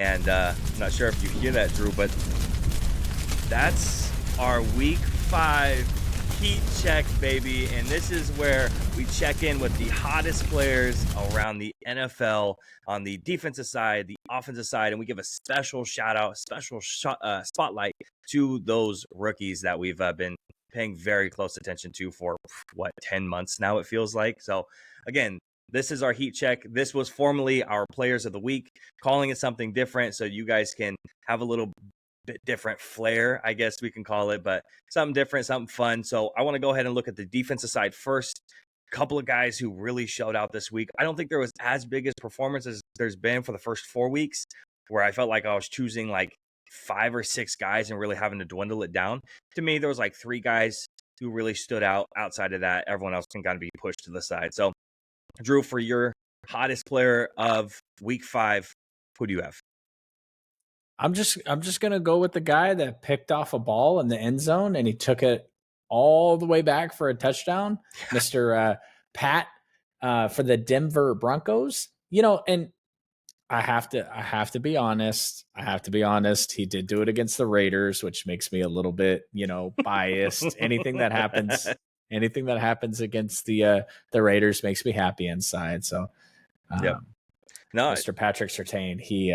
And I'm not sure if you hear that, Drew, but that's our week 5 heat check, baby. And this is where we check in with the hottest players around the NFL on the defensive side, the offensive side, and we give a special shout out, spotlight to those rookies that we've been paying very close attention to for 10 months now, it feels like. So again, this is our heat check. This was formerly our players of the week, calling it something different so you guys can have a little bit different flair, I guess we can call it, but something different, something fun. So I want to go ahead and look at the defensive side first. Couple of guys who really showed out this week. I don't think there was as big as performance as there's been for the first 4 weeks, where I felt like I was choosing like 5 or 6 guys and really having to dwindle it down. To me, there was like 3 guys who really stood out. Outside of that, everyone else can kind of be pushed to the side. So Drew, for your hottest player of week 5, who do you have? I'm just gonna go with the guy that picked off a ball in the end zone and he took it all the way back for a touchdown, Mr. Pat for the Denver Broncos. And I have to be honest. He did do it against the Raiders, which makes me a little bit, biased. Anything that happens against the Raiders makes me happy inside. So, Yep. No, Mr. Patrick Surtain, he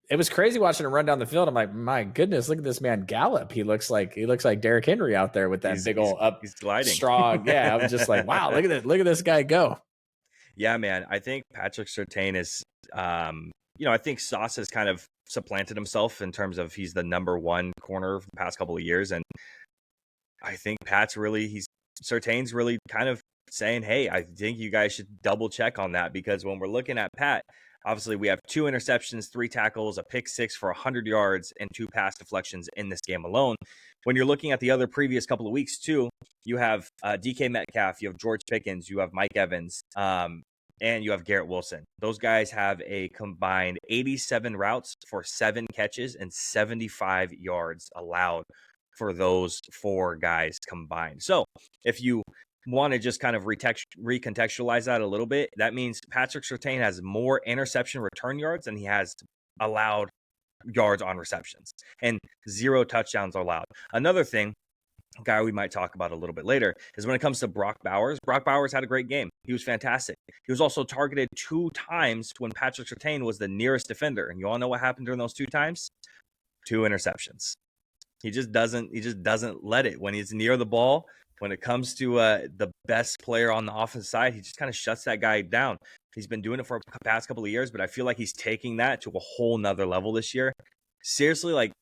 it was crazy watching him run down the field. I'm like, my goodness, look at this man gallop. He looks like Derrick Henry out there with that big old he's gliding strong. Yeah, I'm just like, wow, look at this guy go. Yeah, man. I think Patrick Surtain is, I think Sauce has kind of supplanted himself in terms of he's the number 1 corner for the past couple of years. And I think Surtain's really kind of saying, hey, I think you guys should double check on that, because when we're looking at Pat, obviously we have 2 interceptions, 3 tackles, a pick 6 for 100 yards, and 2 pass deflections in this game alone. When you're looking at the other previous couple of weeks too, you have DK Metcalf, you have George Pickens, you have Mike Evans, and you have Garrett Wilson. Those guys have a combined 87 routes for 7 catches and 75 yards allowed for those 4 guys combined. So if you want to just kind of recontextualize that a little bit, that means Patrick Surtain has more interception return yards than he has allowed yards on receptions, and 0 touchdowns allowed. Another thing, guy we might talk about a little bit later, is when it comes to Brock Bowers. Brock Bowers had a great game. He was fantastic. He was also targeted 2 times when Patrick Surtain was the nearest defender. And you all know what happened during those 2 times? 2 interceptions. He just doesn't let it. When he's near the ball, when it comes to the best player on the offensive side, he just kind of shuts that guy down. He's been doing it for the past couple of years, but I feel like he's taking that to a whole nother level this year. Seriously, like,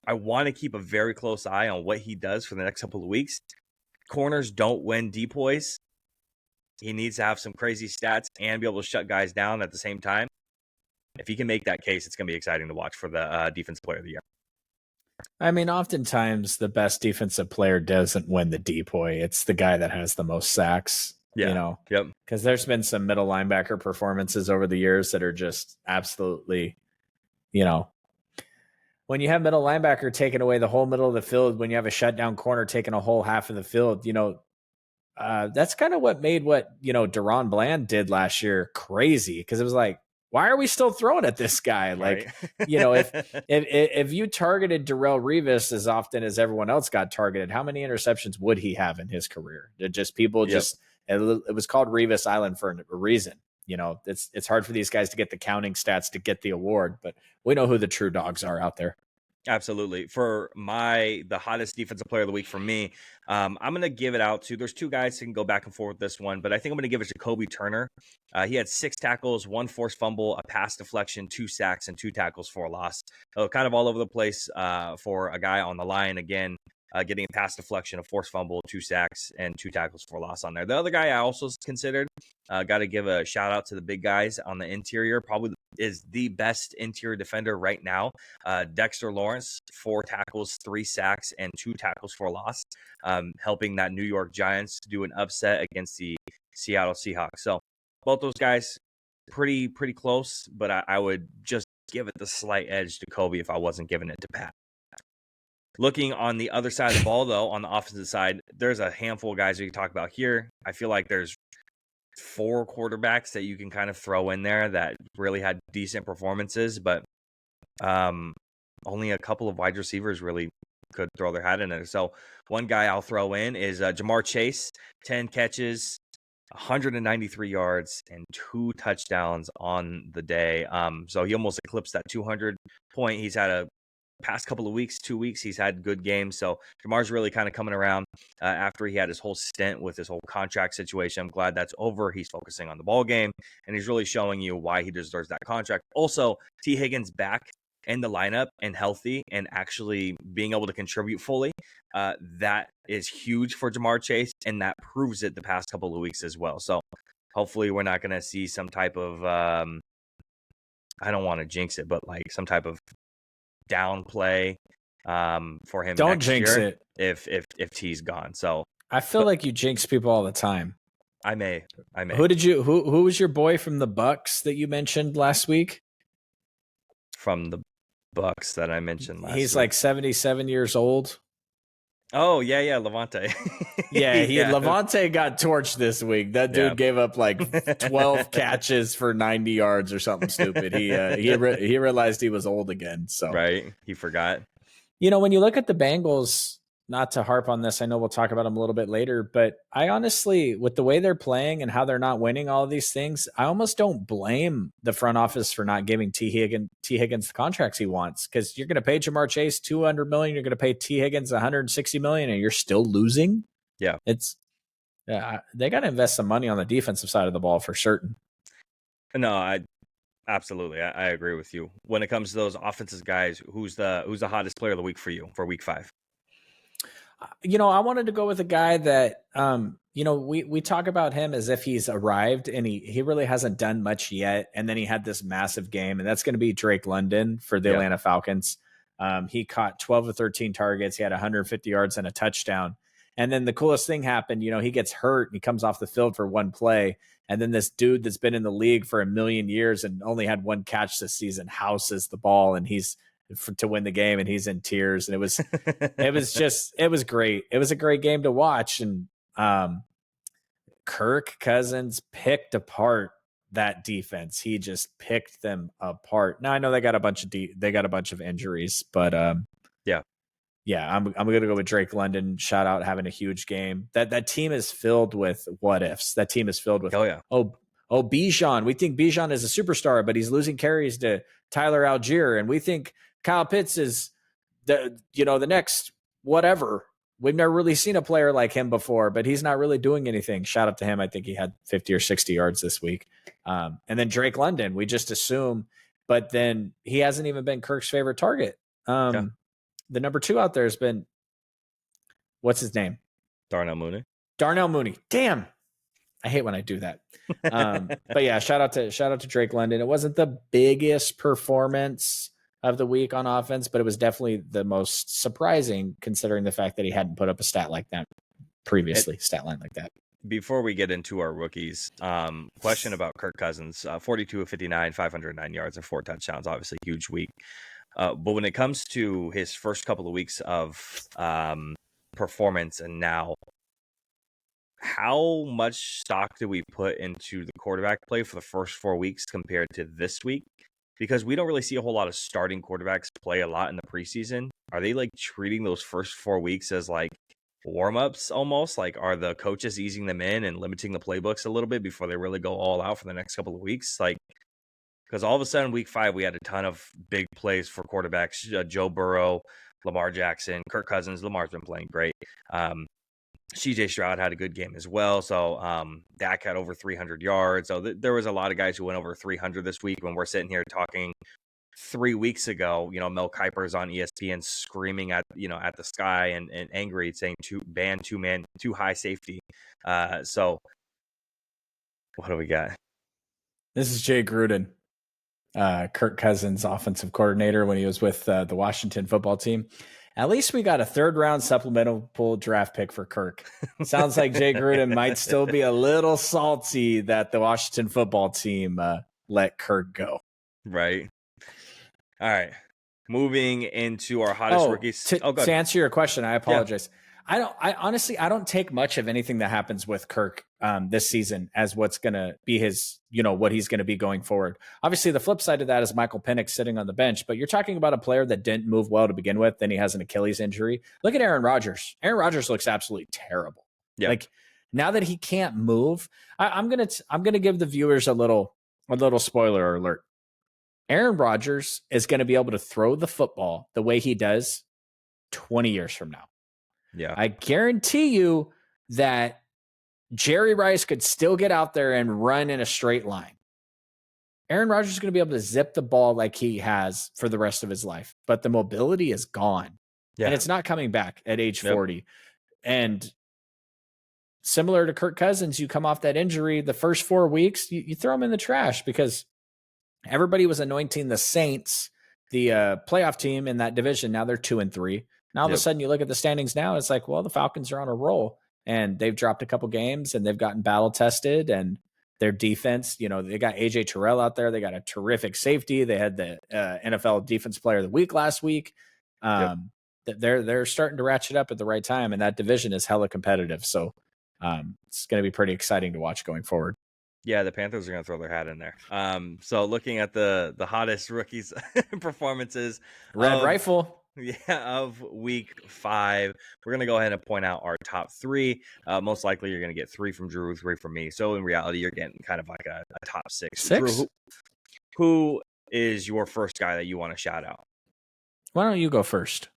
I want to keep a very close eye on what he does for the next couple of weeks. Corners don't win depoys. He needs to have some crazy stats and be able to shut guys down at the same time. If he can make that case, it's going to be exciting to watch for the Defensive Player of the Year. I mean, oftentimes the best defensive player doesn't win the depoy. It's the guy that has the most sacks. Yeah. Yep. Because there's been some middle linebacker performances over the years that are just absolutely, when you have middle linebacker taking away the whole middle of the field, when you have a shutdown corner taking a whole half of the field, that's kind of what made Deron Bland did last year crazy. Because it was like, why are we still throwing at this guy? Like, right. if you targeted Darrelle Revis as often as everyone else got targeted, how many interceptions would he have in his career? It was called Revis Island for a reason. It's hard for these guys to get the counting stats to get the award, but we know who the true dogs are out there. Absolutely. For the hottest defensive player of the week for me, I'm going to give it out to, there's 2 guys who can go back and forth with this one, but I think I'm going to give it to Kobe Turner. He had 6 tackles, 1 forced fumble, a pass deflection, 2 sacks, and 2 tackles for a loss. So kind of all over the place for a guy on the line. Again, getting a pass deflection, a forced fumble, 2 sacks, and 2 tackles for a loss on there. The other guy I also considered, got to give a shout out to the big guys on the interior. Probably is the best interior defender right now. Dexter Lawrence, 4 tackles, 3 sacks, and 2 tackles for a loss, helping that New York Giants do an upset against the Seattle Seahawks. So both those guys pretty close, but I would just give it the slight edge to Kobe if I wasn't giving it to Pat. Looking on the other side of the ball, though, on the offensive side, there's a handful of guys we can talk about here. I feel like there's 4 quarterbacks that you can kind of throw in there that really had decent performances, but only a couple of wide receivers really could throw their hat in it. So one guy I'll throw in is Jamar Chase, 10 catches, 193 yards, and 2 touchdowns on the day. So he almost eclipsed that 200 point. He's had a past couple of weeks, 2 weeks, he's had good games. So Jamar's really kind of coming around after he had his whole stint with his whole contract situation. I'm glad that's over. He's focusing on the ball game, and he's really showing you why he deserves that contract. Also, T. Higgins back in the lineup and healthy and actually being able to contribute fully. That is huge for Jamar Chase, and that proves it the past couple of weeks as well. So hopefully we're not going to see some type of, I don't want to jinx it, but like some type of downplay for him. Don't next jinx year it if T's gone. So I feel like you jinx people all the time. I may. Who was your boy from the Bucks that you mentioned last week? From the Bucks that I mentioned last He's week. like 77 years old. Oh yeah, Levante. Levante got torched this week. That dude gave up like 12 catches for 90 yards or something stupid. He realized he was old again. So right, he forgot. When you look at the Bengals, not to harp on this, I know we'll talk about them a little bit later, but I honestly, with the way they're playing and how they're not winning all of these things, I almost don't blame the front office for not giving T. Higgins the contracts he wants, because you're going to pay Jamar Chase $200 million, you're going to pay T. Higgins $160 million, and you're still losing. Yeah, they got to invest some money on the defensive side of the ball for certain. No, absolutely, I agree with you. When it comes to those offensive guys, who's the hottest player of the week for you for week 5? I wanted to go with a guy that, we talk about him as if he's arrived, and he really hasn't done much yet. And then he had this massive game, and that's going to be Drake London for the Atlanta Falcons. He caught 12 of 13 targets. He had 150 yards and a touchdown. And then the coolest thing happened, he gets hurt and he comes off the field for one play. And then this dude that's been in the league for a million years and only had one catch this season houses the ball, and to win the game, and he's in tears. And it was great. It was a great game to watch. And Kirk Cousins picked apart that defense. He just picked them apart. Now I know they got a bunch of injuries, but I'm going to go with Drake London. Shout out, having a huge game. That team is filled with what ifs. That team is filled with Bijan. We think Bijan is a superstar, but he's losing carries to Tyler Algier, and we think Kyle Pitts is the next whatever. We've never really seen a player like him before, but he's not really doing anything. Shout out to him. I think he had 50 or 60 yards this week. And then Drake London, we just assume, but then he hasn't even been Kirk's favorite target. The number 2 out there has been, what's his name? Darnell Mooney. Damn. I hate when I do that. But yeah, shout out to Drake London. It wasn't the biggest performance of the week on offense, but it was definitely the most surprising, considering the fact that he hadn't put up a stat like that previously, stat line like that. Before we get into our rookies, question about Kirk Cousins, 42 of 59, 509 yards and 4 touchdowns, obviously huge week. But when it comes to his first couple of weeks of performance and now, how much stock do we put into the quarterback play for the first 4 weeks compared to this week? Because we don't really see a whole lot of starting quarterbacks play a lot in the preseason. Are they like treating those first 4 weeks as like warm-ups almost? Like, are the coaches easing them in and limiting the playbooks a little bit before they really go all out for the next couple of weeks? Like, because all of a sudden week 5, we had a ton of big plays for quarterbacks. Joe Burrow, Lamar Jackson, Kirk Cousins. Lamar's been playing great. CJ Stroud had a good game as well. So Dak had over 300 yards. So there was a lot of guys who went over 300 this week. When we're sitting here talking 3 weeks ago, Mel Kiper's on ESPN screaming at the sky and angry, saying too high safety. So what do we got? This is Jay Gruden, Kirk Cousins' offensive coordinator when he was with the Washington football team. At least we got a 3rd-round supplemental draft pick for Kirk. Sounds like Jay Gruden might still be a little salty that the Washington football team let Kirk go. Right. All right. Moving into our hottest rookies. To answer your question, I apologize. I honestly, I don't take much of anything that happens with Kirk this season as what's going to be his, what he's going to be going forward. Obviously, the flip side of that is Michael Penix sitting on the bench, but you're talking about a player that didn't move well to begin with. Then he has an Achilles injury. Look at Aaron Rodgers. Aaron Rodgers looks absolutely terrible. Yeah. Like now that he can't move, I'm gonna give the viewers a little spoiler alert. Aaron Rodgers is going to be able to throw the football the way he does 20 years from now. Yeah. I guarantee you that Jerry Rice could still get out there and run in a straight line. Aaron Rodgers is going to be able to zip the ball like he has for the rest of his life, but the mobility is gone. Yeah. And it's not coming back at age 40. And similar to Kirk Cousins, you come off that injury, the first 4 weeks, you throw him in the trash because everybody was anointing the Saints, the playoff team in that division. Now they're 2-3. Now all of a sudden you look at the standings now, it's like, well, the Falcons are on a roll and they've dropped a couple games and they've gotten battle tested, and their defense, they got AJ Terrell out there. They got a terrific safety. They had the NFL Defense Player of the Week last week. They're starting to ratchet up at the right time, and that division is hella competitive. So it's going to be pretty exciting to watch going forward. Yeah, the Panthers are going to throw their hat in there. So looking at the hottest rookies performances, Red Rifle. Yeah, of week 5, we're going to go ahead and point out our top 3. Most likely you're going to get 3 from Drew, 3 from me. So in reality, you're getting kind of like a top 6. Drew, who is your first guy that you want to shout out? Why don't you go first?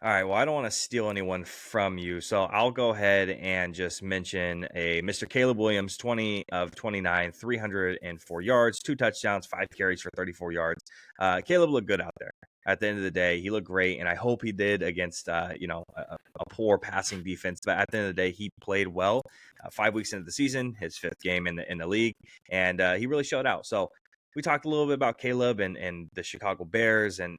All right, well, I don't want to steal anyone from you, so I'll go ahead and just mention a Mr. Caleb Williams, 20 of 29, 304 yards, 2 touchdowns, 5 carries for 34 yards. Caleb looked good out there. At the end of the day, he looked great, and I hope he did against, a poor passing defense. But at the end of the day, he played well. 5 weeks into the season, his 5th game in the league, and he really showed out. So we talked a little bit about Caleb and the Chicago Bears and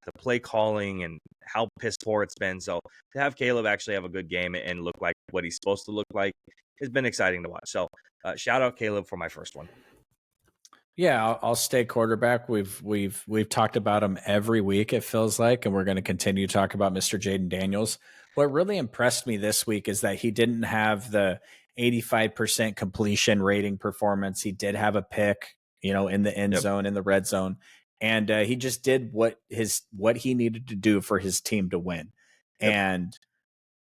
the play calling and how piss poor it's been. So to have Caleb actually have a good game and look like what he's supposed to look like has been exciting to watch. So shout out Caleb for my first one. Yeah, I'll stay quarterback. We've talked about him every week, it feels like, and we're going to continue to talk about Mr. Jayden Daniels. What really impressed me this week is that he didn't have the 85% completion rating performance. He did have a pick, in the end zone, in the red zone. And he just did what he needed to do for his team to win. Yep. And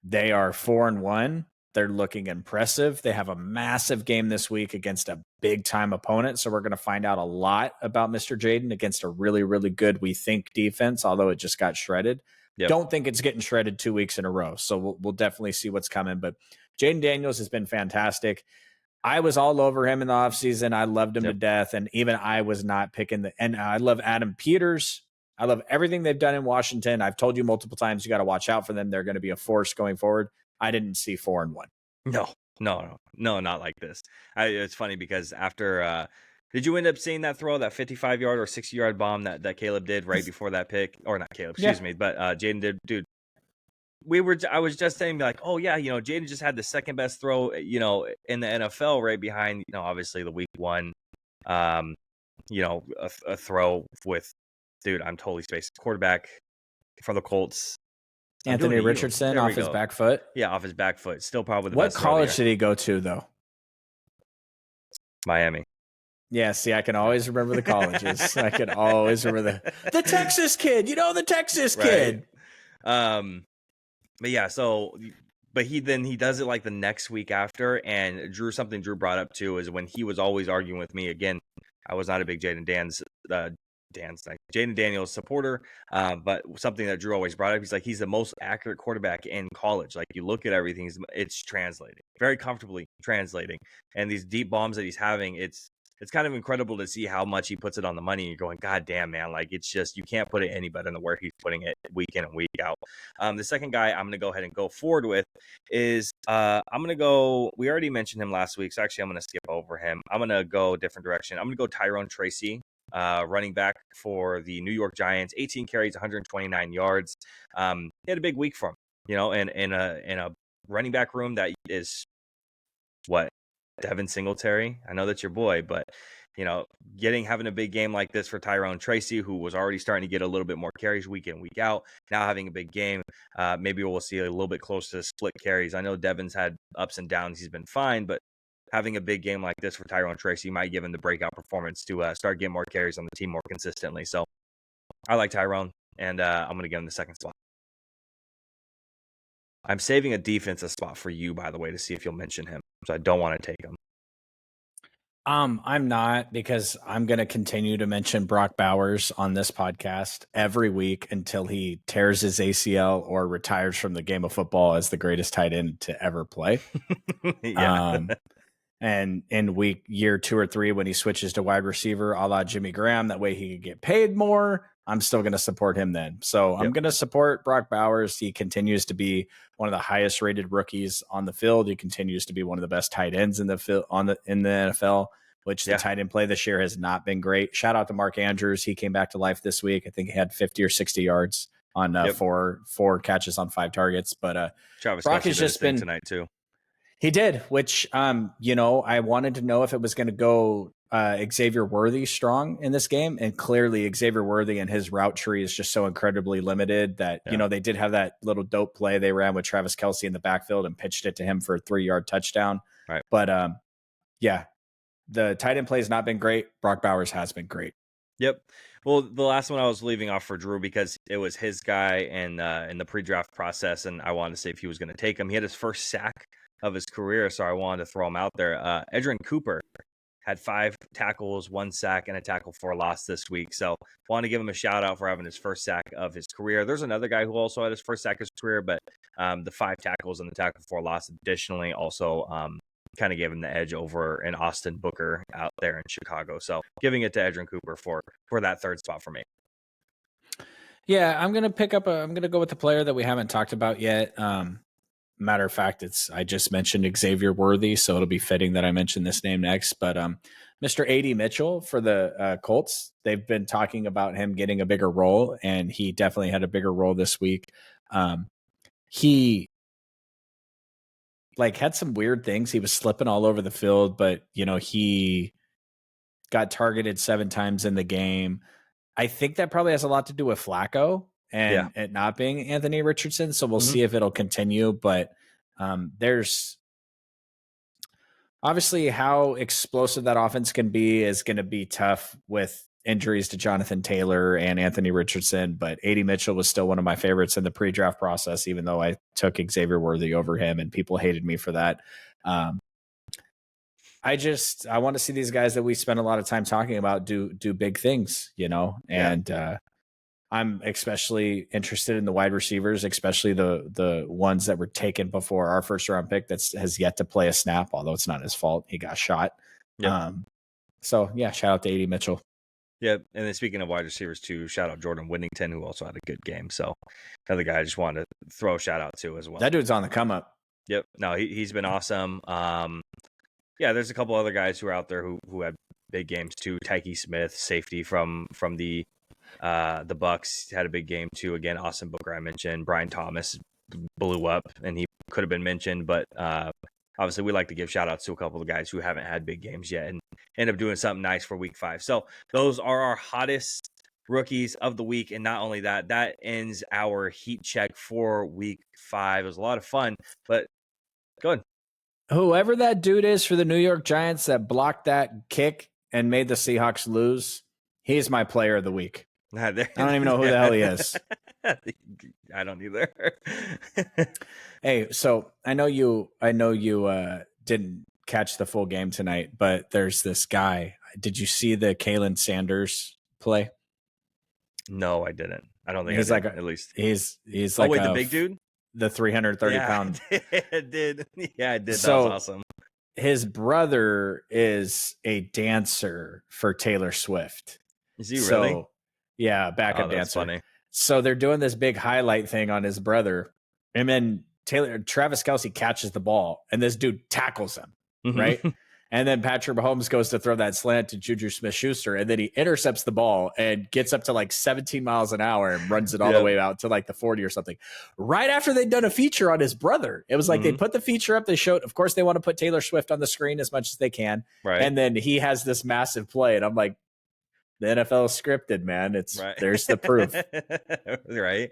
they are 4-1. They're looking impressive. They have a massive game this week against a big-time opponent. So we're going to find out a lot about Mr. Jayden against a really, really good, we think, defense, although it just got shredded. Yep. Don't think it's getting shredded 2 weeks in a row. So we'll definitely see what's coming. But Jayden Daniels has been fantastic. I was all over him in the offseason. I loved him to death. And even I was not picking and I love Adam Peters. I love everything they've done in Washington. I've told you multiple times, you got to watch out for them. They're going to be a force going forward. I didn't see 4-1. No, not like this. It's funny because after, did you end up seeing that throw, that 55-yard or 60-yard bomb that Caleb did right before that pick? Or not Caleb, excuse me, but Jayden did, dude. I was just saying, like, oh yeah, Jayden just had the second best throw, in the NFL, right behind, obviously the week 1, a throw with, dude, I'm totally spaced. Quarterback for the Colts, Anthony Richardson off his back foot. Yeah, off his back foot. Still probably the best. What college did he go to though? Miami. Yeah, see, I can always remember the colleges. I can always remember the Texas kid. The Texas kid. But yeah, but he does it like the next week after, and something Drew brought up too is when he was always arguing with me. Again, I was not a big Jayden Daniels supporter, but something that Drew always brought up, he's like, he's the most accurate quarterback in college. Like, you look at everything, it's translating, very comfortably translating, and these deep bombs that he's having, it's kind of incredible to see how much he puts it on the money. You're going, God damn, man. Like, it's just, you can't put it any better than where he's putting it week in and week out. The second guy I'm going to go ahead and go forward with is, I'm going to go, we already mentioned him last week, so actually I'm going to skip over him. I'm going to go a different direction. I'm going to go Tyrone Tracy, running back for the New York Giants, 18 carries, 129 yards. He had a big week for him, in a running back room that is what? Devin Singletary. I know that's your boy, but having a big game like this for Tyrone Tracy, who was already starting to get a little bit more carries week in, week out. Now having a big game, maybe we'll see a little bit closer to split carries. I know Devin's had ups and downs. He's been fine, but having a big game like this for Tyrone Tracy might give him the breakout performance to start getting more carries on the team more consistently. So I like Tyrone, and I'm going to give him the second spot. I'm saving a defensive spot for you, by the way, to see if you'll mention him. So I don't want to take him. I'm not, because I'm going to continue to mention Brock Bowers on this podcast every week until he tears his ACL or retires from the game of football as the greatest tight end to ever play. Yeah. And in year 2 or 3, when he switches to wide receiver, a la Jimmy Graham, that way he could get paid more, I'm still going to support him then. So I'm going to support Brock Bowers. He continues to be one of the highest rated rookies on the field. He continues to be one of the best tight ends in the NFL, which the tight end play this year has not been great. Shout out to Mark Andrews. He came back to life this week. I think he had 50 or 60 yards on four catches on 5 targets. But Travis Brock has just been tonight too. He did, which, I wanted to know if it was going to go Xavier Worthy strong in this game. And clearly Xavier Worthy and his route tree is just so incredibly limited that, they did have that little dope play they ran with Travis Kelce in the backfield and pitched it to him for a 3-yard touchdown. Right. But the tight end play has not been great. Brock Bowers has been great. Yep. Well, the last one I was leaving off for Drew because it was his guy in the pre-draft process, and I wanted to see if he was going to take him. He had his first sack of his career, so I wanted to throw him out there. Edgerrin Cooper had 5 tackles, 1 sack, and a tackle for a loss this week. So wanted to give him a shout out for having his first sack of his career. There's another guy who also had his first sack of his career, but the 5 tackles and the tackle for a loss additionally also kind of gave him the edge over an Austin Booker out there in Chicago. So giving it to Edgerrin Cooper for that third spot for me. Yeah, I'm going to go with the player that we haven't talked about yet. Matter of fact, I just mentioned Xavier Worthy, so it'll be fitting that I mention this name next. But Mr. A.D. Mitchell for the Colts, they've been talking about him getting a bigger role, and he definitely had a bigger role this week. He had some weird things. He was slipping all over the field, but he got targeted 7 times in the game. I think that probably has a lot to do with Flacco and it not being Anthony Richardson. So we'll see if it'll continue, but there's obviously how explosive that offense can be is going to be tough with injuries to Jonathan Taylor and Anthony Richardson, but A.D. Mitchell was still one of my favorites in the pre-draft process, even though I took Xavier Worthy over him and people hated me for that. I want to see these guys that we spend a lot of time talking about do big things, and I'm especially interested in the wide receivers, especially the ones that were taken before our first round pick that has yet to play a snap, although it's not his fault. He got shot. Yep. So shout out to A.D. Mitchell. Yeah, and then speaking of wide receivers too, shout out Jordan Whittington, who also had a good game. So another guy I just wanted to throw a shout out to as well. That dude's on the come up. Yep. No, he's been awesome. There's a couple other guys who are out there who had big games too. Tyke Smith, safety from the Bucks, had a big game too. Again, Austin Booker I mentioned. Brian Thomas blew up, and he could have been mentioned, but obviously we like to give shout outs to a couple of guys who haven't had big games yet and end up doing something nice for week 5. So those are our hottest rookies of the week. And not only that, that ends our heat check for week 5. It was a lot of fun, but go ahead. Whoever that dude is for the New York Giants that blocked that kick and made the Seahawks lose, he's my player of the week. I don't even know who the hell he is. I don't either. Hey, so I know you didn't catch the full game tonight, but there's this guy. Did you see the Kalen Sanders play? No, I didn't. I don't think he's at least he's like the big dude, the 330 pound. I did. Yeah, I did. So, that was awesome. His brother is a dancer for Taylor Swift. Is he really? Yeah, backup dancer. Funny. So they're doing this big highlight thing on his brother, and then Travis Kelce catches the ball, and this dude tackles him, right? And then Patrick Mahomes goes to throw that slant to Juju Smith-Schuster, and then he intercepts the ball and gets up to like 17 miles an hour and runs it all the way out to like the 40 or something. Right after they'd done a feature on his brother. It was like they put the feature up. They showed, of course, they want to put Taylor Swift on the screen as much as they can. Right. And then he has this massive play, and I'm like, the NFL is scripted, man. There's the proof. Right.